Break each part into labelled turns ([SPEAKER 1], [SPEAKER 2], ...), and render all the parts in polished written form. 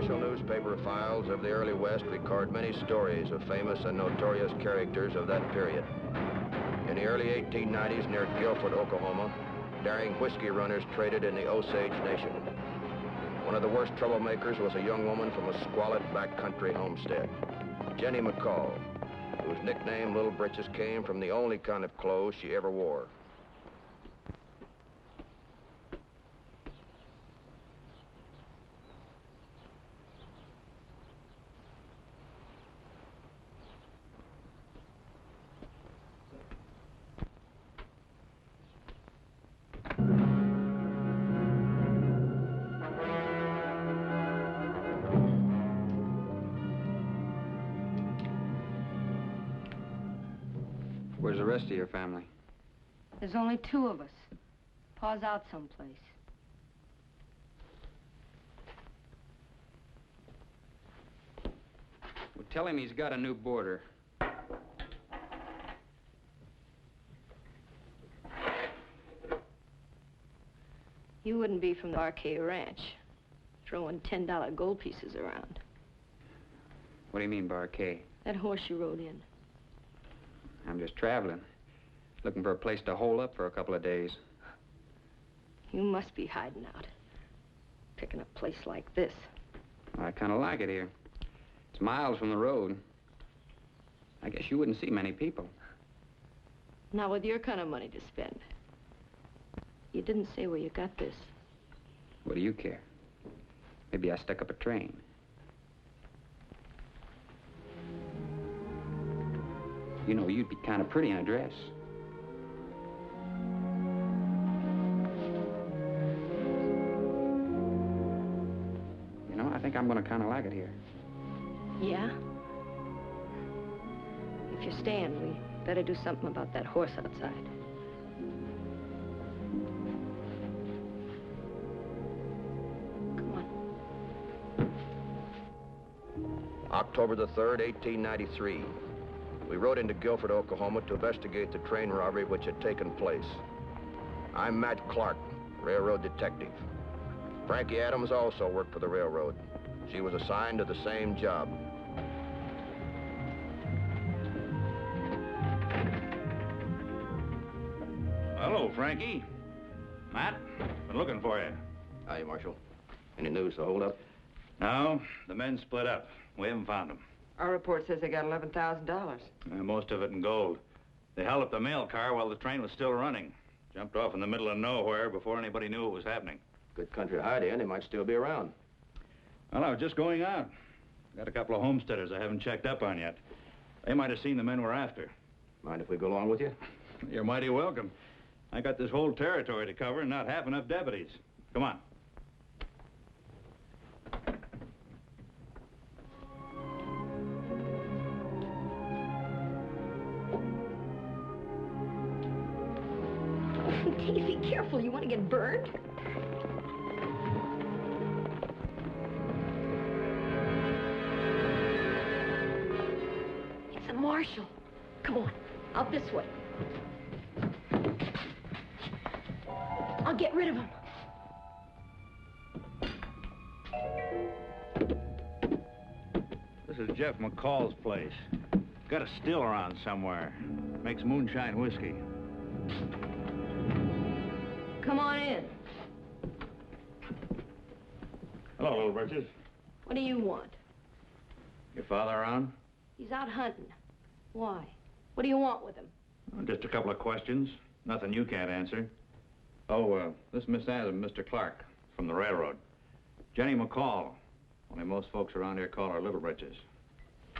[SPEAKER 1] official newspaper files of the early West record many stories of famous and notorious characters of that period. In the early 1890s, near Guilford, Oklahoma, daring whiskey runners traded in the Osage Nation. One of the worst troublemakers was a young woman from a squalid backcountry homestead, Jenny McCall, whose nickname, Little Britches, came from the only kind of clothes she ever wore.
[SPEAKER 2] Where's the rest of your family?
[SPEAKER 3] There's only 2 of us. Pa's out someplace.
[SPEAKER 2] Well, tell him he's got a new boarder.
[SPEAKER 3] You wouldn't be from the Arcade Ranch, throwing $10 gold pieces around.
[SPEAKER 2] What do you mean, Barquet?
[SPEAKER 3] That horse you rode in.
[SPEAKER 2] I'm just traveling, looking for a place to hole up for a couple of days.
[SPEAKER 3] You must be hiding out, picking a place like this.
[SPEAKER 2] I kind of like it here. It's miles from the road. I guess you wouldn't see many people.
[SPEAKER 3] Not with your kind of money to spend. You didn't say where you got this.
[SPEAKER 2] What do you care? Maybe I stuck up a train. You know, you'd be kind of pretty in a dress. You know, I think I'm going to kind of like it here.
[SPEAKER 3] Yeah? If you're staying, we better do something about that horse outside. Come on.
[SPEAKER 1] October the 3rd, 1893. We rode into Guilford, Oklahoma to investigate the train robbery which had taken place. I'm Matt Clark, railroad detective. Frankie Adams also worked for the railroad. She was assigned to the same job.
[SPEAKER 4] Hello, Frankie. Matt, been looking for you.
[SPEAKER 1] Hi, Marshal. Any news to hold up?
[SPEAKER 4] No, the men split up. We haven't found them.
[SPEAKER 5] Our report says they got $11,000.
[SPEAKER 4] Most of it in gold. They held up the mail car while the train was still running. Jumped off in the middle of nowhere before anybody knew it was happening.
[SPEAKER 1] Good country to hide in. They might still be around.
[SPEAKER 4] Well, I was just going out. Got a couple of homesteaders I haven't checked up on yet. They might have seen the men we're after.
[SPEAKER 1] Mind if we go along with you?
[SPEAKER 4] You're mighty welcome. I got this whole territory to cover and not half enough deputies. Come on.
[SPEAKER 3] Davy, careful. You want to get burned? It's a marshal. Come on, out this way. I'll get rid of him.
[SPEAKER 4] This is Jeff McCall's place. Got a still around somewhere. Makes moonshine whiskey.
[SPEAKER 3] Come on in.
[SPEAKER 4] Hello, Little Britches.
[SPEAKER 3] What do you want?
[SPEAKER 4] Your father around?
[SPEAKER 3] He's out hunting. Why? What do you want with him?
[SPEAKER 4] Just a couple of questions. Nothing you can't answer. Oh, this Miss Adams, Mr. Clark, from the railroad. Jenny McCall. Only most folks around here call her Little Britches.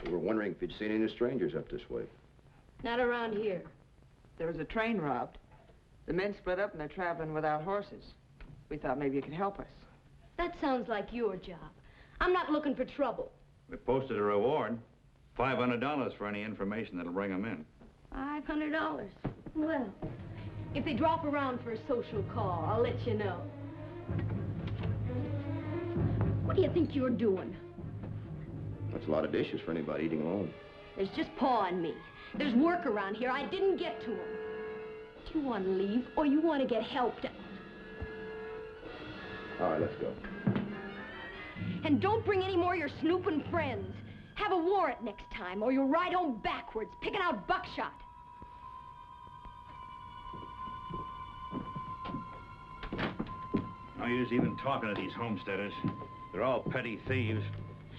[SPEAKER 1] We were wondering if you'd seen any strangers up this way.
[SPEAKER 3] Not around here.
[SPEAKER 5] There was a train robbed. The men split up and they're traveling without horses. We thought maybe you could help us.
[SPEAKER 3] That sounds like your job. I'm not looking for trouble.
[SPEAKER 4] We posted a reward. $500 for any information that'll bring them in.
[SPEAKER 3] $500? Well, if they drop around for a social call, I'll let you know. What do you think you're doing?
[SPEAKER 1] That's a lot of dishes for anybody eating alone.
[SPEAKER 3] There's just Pa and me. There's work around here. I didn't get to him. Do you want to leave, or you want to get helped out?
[SPEAKER 1] All right, let's go.
[SPEAKER 3] And don't bring any more of your snooping friends. Have a warrant next time, or you'll ride home backwards, picking out buckshot.
[SPEAKER 4] No use even talking to these homesteaders. They're all petty thieves.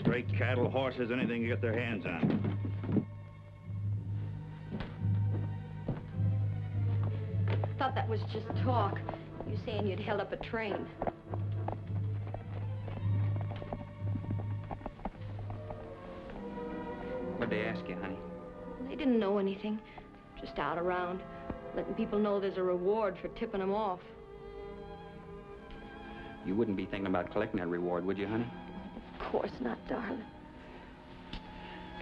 [SPEAKER 4] Stray cattle, horses, anything you get their hands on.
[SPEAKER 3] Thought that was just talk. You saying you'd held up a train.
[SPEAKER 2] What'd they ask you, honey?
[SPEAKER 3] They didn't know anything. Just out around, letting people know there's a reward for tipping them off.
[SPEAKER 2] You wouldn't be thinking about collecting that reward, would you, honey?
[SPEAKER 3] Of course not, darling.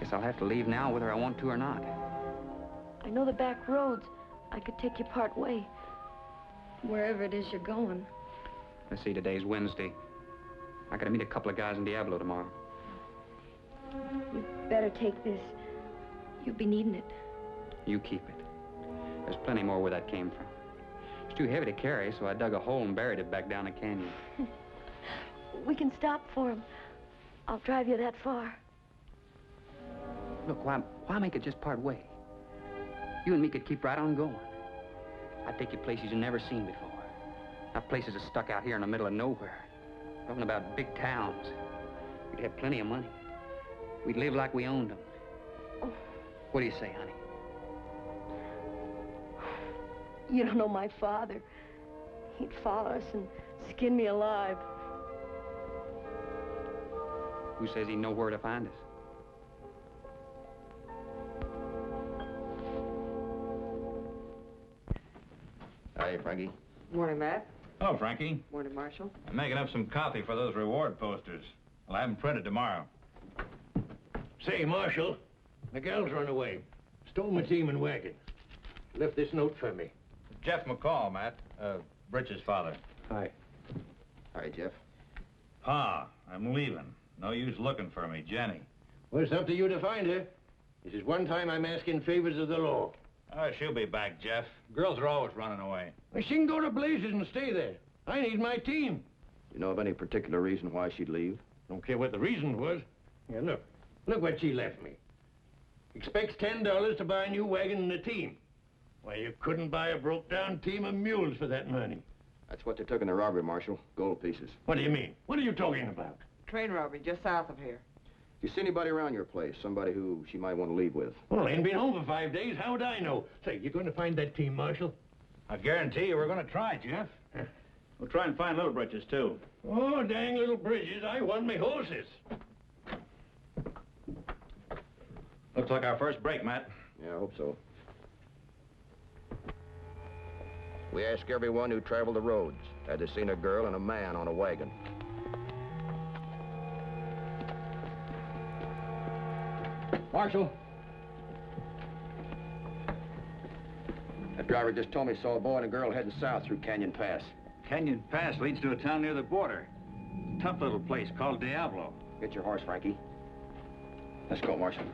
[SPEAKER 2] Guess I'll have to leave now whether I want to or not.
[SPEAKER 3] I know the back roads. I could take you part way. Wherever it is you're going.
[SPEAKER 2] Let's see, today's Wednesday. I gotta meet a couple of guys in Diablo tomorrow.
[SPEAKER 3] You better take this. You'll be needing it.
[SPEAKER 2] You keep it. There's plenty more where that came from. It's too heavy to carry, so I dug a hole and buried it back down the canyon.
[SPEAKER 3] We can stop for him. I'll drive you that far.
[SPEAKER 2] Look, why make it just part way? You and me could keep right on going. I'd take you places you've never seen before. Not places that stuck out here in the middle of nowhere. Talking about big towns. We'd have plenty of money. We'd live like we owned them. What do you say, honey?
[SPEAKER 3] You don't know my father. He'd follow us and skin me alive.
[SPEAKER 2] Who says he'd know where to find us?
[SPEAKER 1] Hi, Frankie.
[SPEAKER 5] Morning, Matt.
[SPEAKER 4] Oh, Frankie.
[SPEAKER 5] Morning, Marshal.
[SPEAKER 4] I'm making up some copy for those reward posters. I'll have them printed tomorrow.
[SPEAKER 6] Say, Marshal, the gal's run away. Stole my team and wagon. Left this note for me.
[SPEAKER 4] Jeff McCall, Matt. Britch's father.
[SPEAKER 6] Hi.
[SPEAKER 1] Hi, Jeff.
[SPEAKER 4] Pa, I'm leaving. No use looking for me, Jenny.
[SPEAKER 6] Well, it's up to you to find her. This is one time I'm asking favors of the law.
[SPEAKER 4] Oh, she'll be back, Jeff. Girls are always running away.
[SPEAKER 6] Well, she can go to Blazes and stay there. I need my team.
[SPEAKER 1] You know of any particular reason why she'd leave?
[SPEAKER 6] Don't care what the reason was. Yeah, look. Look what she left me. Expects $10 to buy a new wagon and a team. Why, you couldn't buy a broke-down team of mules for that money.
[SPEAKER 1] That's what they took in the robbery, Marshal. Gold pieces.
[SPEAKER 6] What do you mean? What are you talking about?
[SPEAKER 5] Train robbery just south of here.
[SPEAKER 1] You see anybody around your place? Somebody who she might want to leave with?
[SPEAKER 6] Well, I ain't been home for 5 days. How would I know? Say, you going to find that team, Marshal?
[SPEAKER 4] I guarantee you we're going to try, Jeff. We'll try and find Little Britches, too.
[SPEAKER 6] Oh, dang little bridges. I want me horses.
[SPEAKER 4] Looks like our first break, Matt.
[SPEAKER 1] Yeah, I hope so. We ask everyone who traveled the roads, had they seen a girl and a man on a wagon. Marshal. That driver just told me he saw a boy and a girl heading south through Canyon Pass.
[SPEAKER 4] Canyon Pass leads to a town near the border. Tough little place called Diablo.
[SPEAKER 1] Get your horse, Frankie. Let's go, Marshal.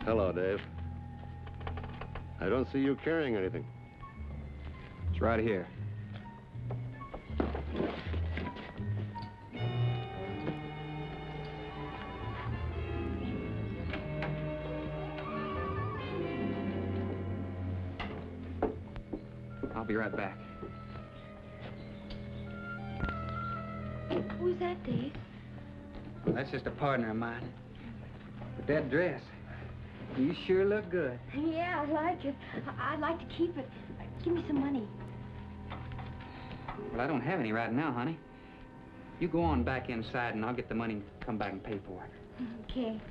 [SPEAKER 7] Hello, Dave. I don't see you carrying anything.
[SPEAKER 2] It's right here. I'll be right back.
[SPEAKER 3] Who's that, Dave?
[SPEAKER 2] Well, that's just a partner of mine. But that dress, you sure look good.
[SPEAKER 3] Yeah, I like it. I'd like to keep it. Give me some money.
[SPEAKER 2] Well, I don't have any right now, honey. You go on back inside, and I'll get the money and come back and pay for it.
[SPEAKER 3] Okay.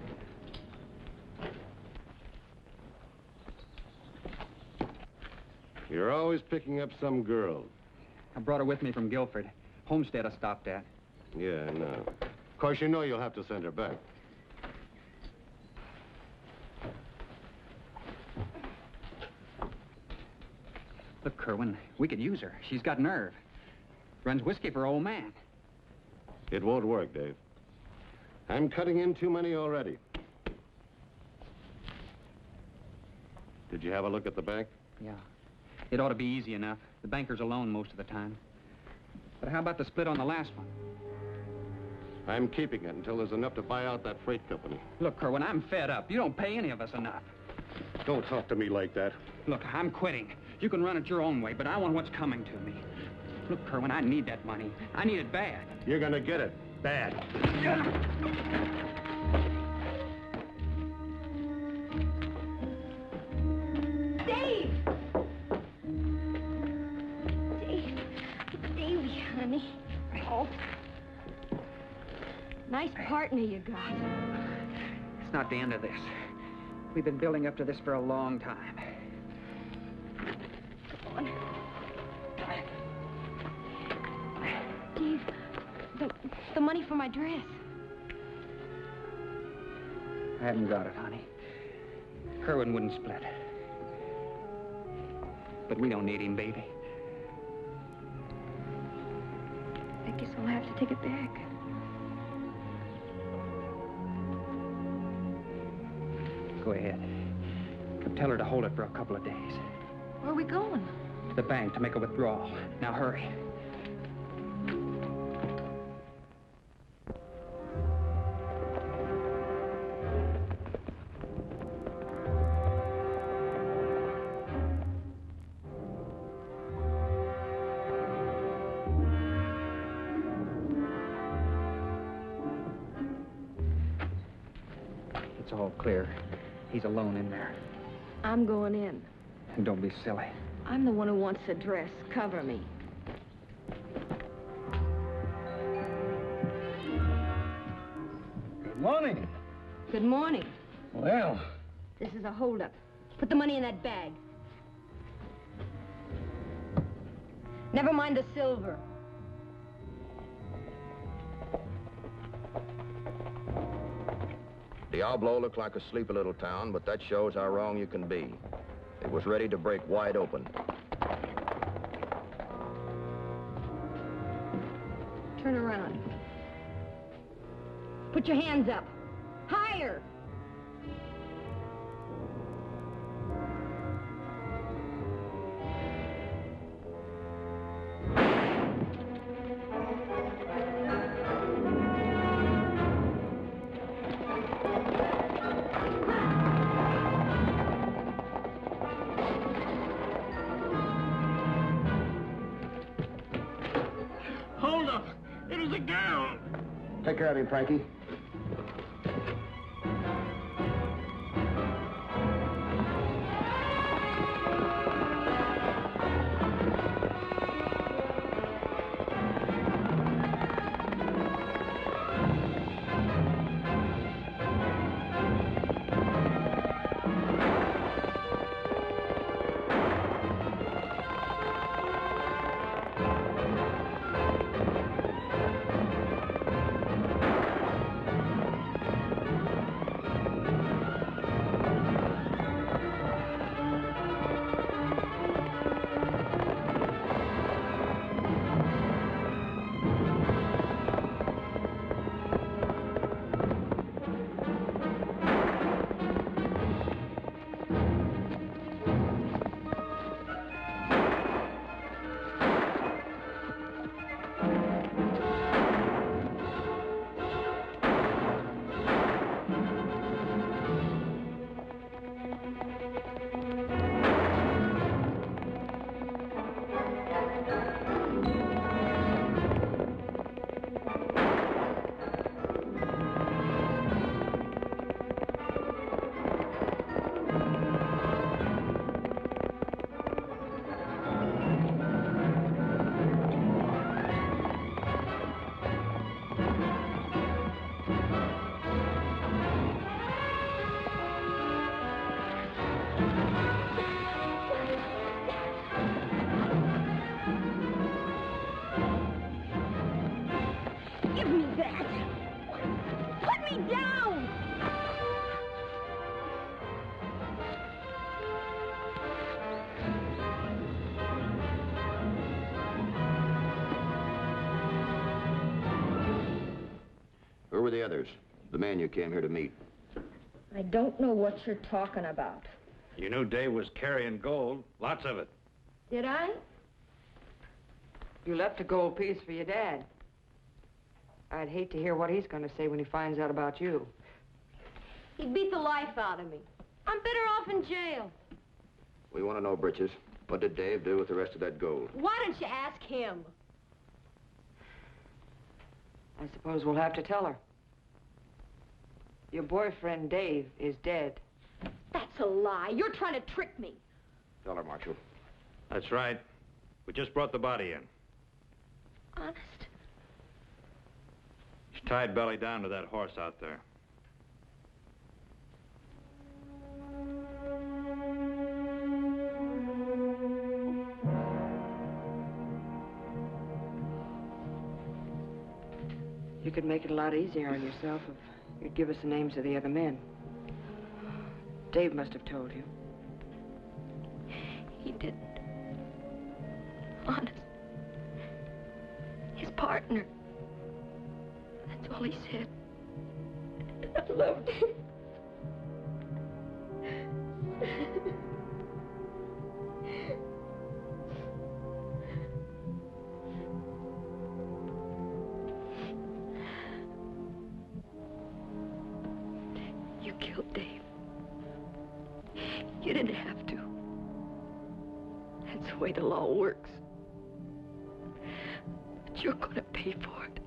[SPEAKER 7] You're always picking up some girl.
[SPEAKER 2] I brought her with me from Guilford. Homestead I stopped at.
[SPEAKER 7] Yeah, I know. Of course, you know you'll have to send her back.
[SPEAKER 2] Look, Kerwin, we could use her. She's got nerve. Runs whiskey for her old man.
[SPEAKER 7] It won't work, Dave. I'm cutting in too many already. Did you have a look at the bank?
[SPEAKER 2] Yeah. It ought to be easy enough. The banker's alone most of the time. But how about the split on the last one?
[SPEAKER 7] I'm keeping it until there's enough to buy out that freight company.
[SPEAKER 2] Look, Kerwin, I'm fed up. You don't pay any of us enough.
[SPEAKER 7] Don't talk to me like that.
[SPEAKER 2] Look, I'm quitting. You can run it your own way, but I want what's coming to me. Look, Kerwin, I need that money. I need it bad.
[SPEAKER 7] You're gonna get it. Bad.
[SPEAKER 3] Dave! Davey, honey. Oh. Nice partner you got.
[SPEAKER 2] It's not the end of this. We've been building up to this for a long time.
[SPEAKER 3] Come on. Dave, the money for my dress.
[SPEAKER 2] I haven't got it, honey. Kerwin wouldn't split. But we don't need him, baby.
[SPEAKER 3] I guess I'll have to take it back.
[SPEAKER 2] Go ahead. But tell her to hold it for a couple of days.
[SPEAKER 3] Where are we going?
[SPEAKER 2] To the bank to make a withdrawal. Now hurry. It's all clear. He's alone in there.
[SPEAKER 3] I'm going in.
[SPEAKER 2] And don't be silly.
[SPEAKER 3] I'm the one who wants the dress. Cover me.
[SPEAKER 6] Good morning.
[SPEAKER 3] Good morning.
[SPEAKER 6] Well,
[SPEAKER 3] This is a holdup. Put the money in that bag. Never mind the silver.
[SPEAKER 1] Diablo looked like a sleepy little town, but that shows how wrong you can be. It was ready to break wide open.
[SPEAKER 3] Turn around. Put your hands up. Higher.
[SPEAKER 6] hold up. It is a girl.
[SPEAKER 1] Take care of him, Frankie.
[SPEAKER 3] Give me that. Put me down.
[SPEAKER 1] Who were the others? The man you came here to meet.
[SPEAKER 3] I don't know what you're talking about.
[SPEAKER 4] You knew Dave was carrying gold, lots of it.
[SPEAKER 3] Did I?
[SPEAKER 5] You left a gold piece for your dad. I'd hate to hear what he's going to say when he finds out about you.
[SPEAKER 3] He beat the life out of me. I'm better off in jail.
[SPEAKER 1] We want to know, Britches, what did Dave do with the rest of that gold?
[SPEAKER 3] Why don't you ask him?
[SPEAKER 5] I suppose we'll have to tell her. Your boyfriend, Dave, is dead.
[SPEAKER 3] That's a lie. You're trying to trick me.
[SPEAKER 1] Tell her, Marshal.
[SPEAKER 4] That's right. We just brought the body in.
[SPEAKER 3] Honest?
[SPEAKER 4] She's tied belly down to that horse out there.
[SPEAKER 5] You could make it a lot easier on yourself if you'd give us the names of the other men. Dave must have told you.
[SPEAKER 3] He didn't. Honest. His partner. That's all he said. I loved him. You killed Dave. You didn't have to. That's the way the law works. But you're gonna pay for it.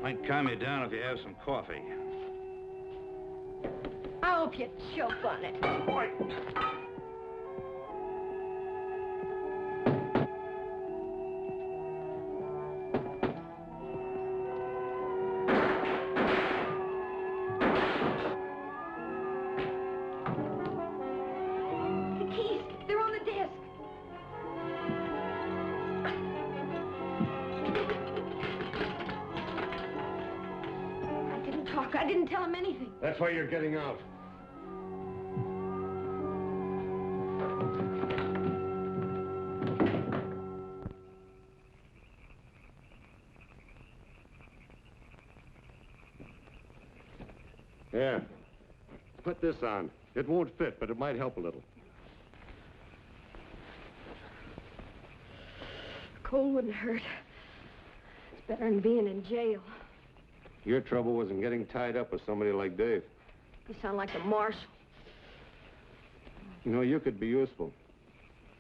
[SPEAKER 4] Might calm you down if you have some coffee.
[SPEAKER 3] I hope you choke on it.
[SPEAKER 4] Boy!
[SPEAKER 3] The keys, they're on the desk. I didn't tell him anything.
[SPEAKER 6] That's why you're getting out.
[SPEAKER 7] Yeah. Put this on. It won't fit, but it might help a little.
[SPEAKER 3] Cold wouldn't hurt. It's better than being in jail.
[SPEAKER 7] Your trouble wasn't getting tied up with somebody like Dave.
[SPEAKER 3] You sound like the marshal.
[SPEAKER 7] You know, you could be useful.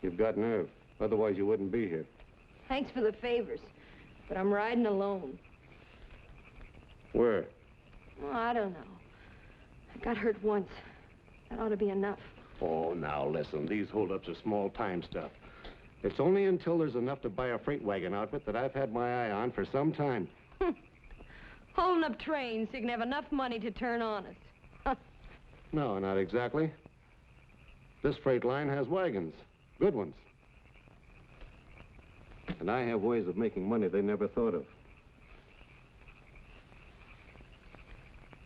[SPEAKER 7] You've got nerve. Otherwise, you wouldn't be here.
[SPEAKER 3] Thanks for the favors, but I'm riding alone.
[SPEAKER 7] Where?
[SPEAKER 3] Well, I don't know. I got hurt once. That ought to be enough.
[SPEAKER 7] Oh, now listen. These holdups are small-time stuff. It's only until there's enough to buy a freight wagon outfit that I've had my eye on for some time.
[SPEAKER 3] Holding up trains so you can have enough money to turn honest.
[SPEAKER 7] No, not exactly. This freight line has wagons. Good ones. And I have ways of making money they never thought of.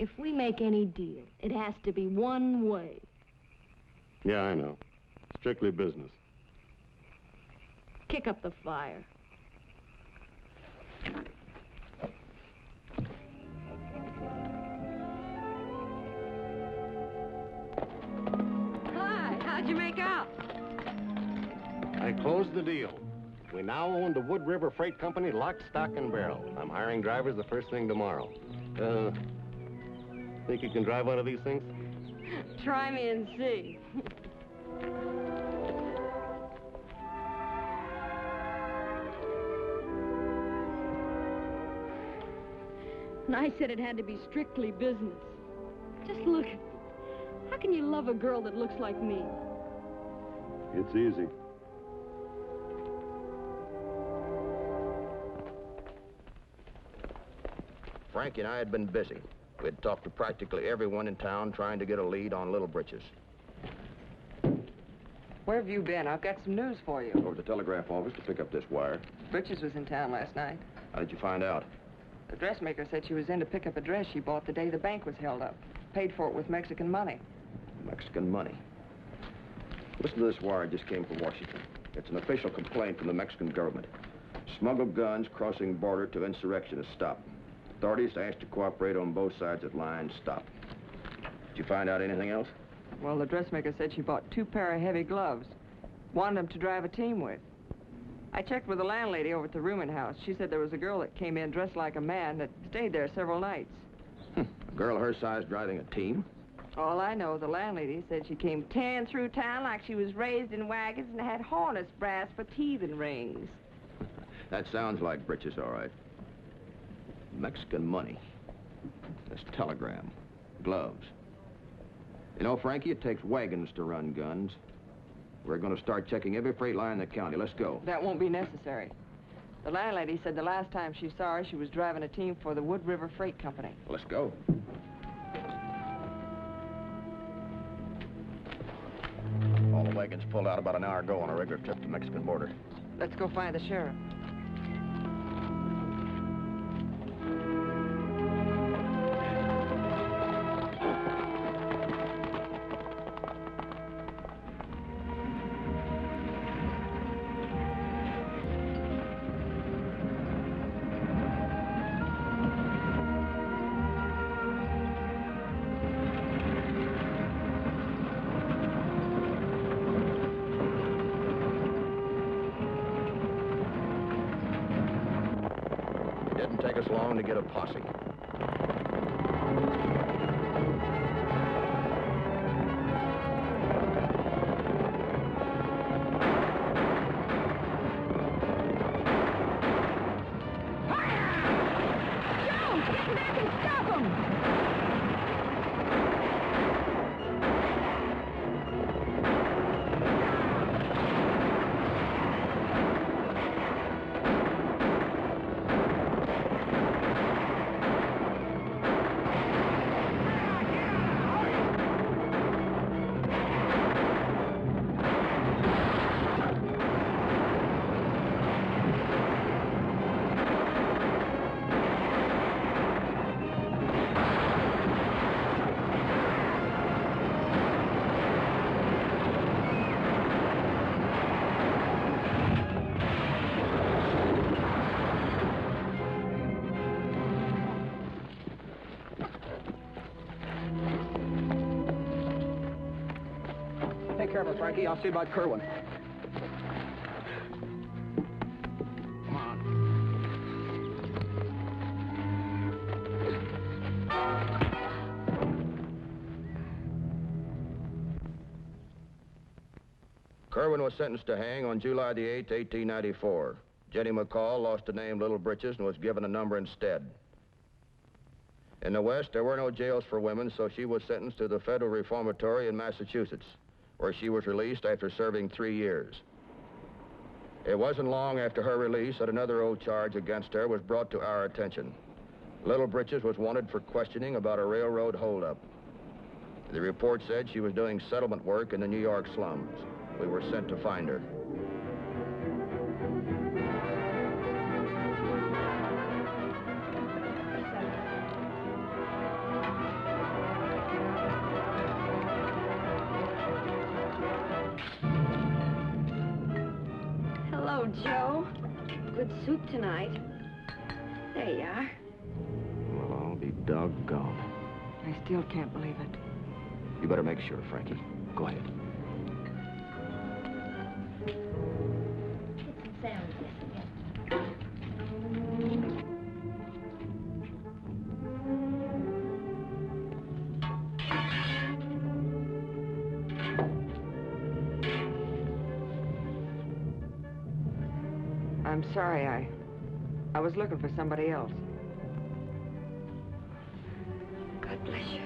[SPEAKER 3] If we make any deal, it has to be one way.
[SPEAKER 7] Yeah, I know. Strictly business.
[SPEAKER 3] Kick up the fire. Hi, how'd you make out?
[SPEAKER 7] I closed the deal. We now own the Wood River Freight Company, lock, stock, and barrel. I'm hiring drivers the first thing tomorrow. Think you can drive one of these things?
[SPEAKER 3] Try me and see. And I said it had to be strictly business. Just look at me. How can you love a girl that looks like me?
[SPEAKER 7] It's easy.
[SPEAKER 1] Frankie and I had been busy. We had talked to practically everyone in town trying to get a lead on Little Britches.
[SPEAKER 5] Where have you been? I've got some news for you.
[SPEAKER 1] Over to the telegraph office to pick up this wire.
[SPEAKER 5] Britches was in town last night.
[SPEAKER 1] How did you find out?
[SPEAKER 5] The dressmaker said she was in to pick up a dress she bought the day the bank was held up. Paid for it with Mexican money.
[SPEAKER 1] Mexican money. Listen to this wire. It just came from Washington. It's an official complaint from the Mexican government. Smuggled guns crossing border to insurrectionists stop. Authorities asked to cooperate on both sides of line. Stop. Did you find out anything else?
[SPEAKER 5] Well, the dressmaker said she bought 2 pair of heavy gloves. Wanted them to drive a team with. I checked with the landlady over at the rooming house. She said there was a girl that came in dressed like a man that stayed there several nights.
[SPEAKER 1] A girl her size driving a team?
[SPEAKER 5] All I know, the landlady said she came tearing through town like she was raised in wagons and had harness brass for teething rings.
[SPEAKER 1] That sounds like Britches, all right. Mexican money. This telegram. Gloves. You know, Frankie, it takes wagons to run guns. We're going to start checking every freight line in the county. Let's go.
[SPEAKER 5] That won't be necessary. The landlady said the last time she saw her, she was driving a team for the Wood River Freight Company.
[SPEAKER 1] Let's go. All the wagons pulled out about an hour ago on a regular trip to the Mexican border.
[SPEAKER 5] Let's go find the sheriff.
[SPEAKER 1] Didn't take us long to get a posse.
[SPEAKER 2] Take care of her, Frankie. I'll see about Kerwin. Come on.
[SPEAKER 1] Kerwin was sentenced to hang on July the 8th, 1894. Jenny McCall lost the name Little Britches and was given a number instead. In the West, there were no jails for women, so she was sentenced to the Federal Reformatory in Massachusetts, where she was released after serving 3 years. It wasn't long after her release that another old charge against her was brought to our attention. Little Britches was wanted for questioning about a railroad holdup. The report said she was doing settlement work in the New York slums. We were sent to find her.
[SPEAKER 3] Hello, Joe. Good soup tonight. There you are.
[SPEAKER 1] Well, I'll be doggone.
[SPEAKER 5] I still can't believe it.
[SPEAKER 1] You better make sure, Frankie. Go ahead.
[SPEAKER 5] I'm sorry, I was looking for somebody else.
[SPEAKER 3] God bless you.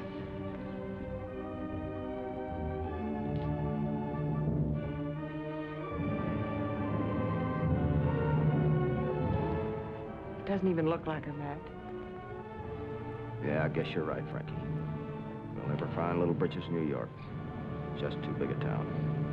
[SPEAKER 5] It doesn't even look like her, Matt.
[SPEAKER 1] Yeah, I guess you're right, Frankie. We'll never find Little Britches, New York. Just too big a town.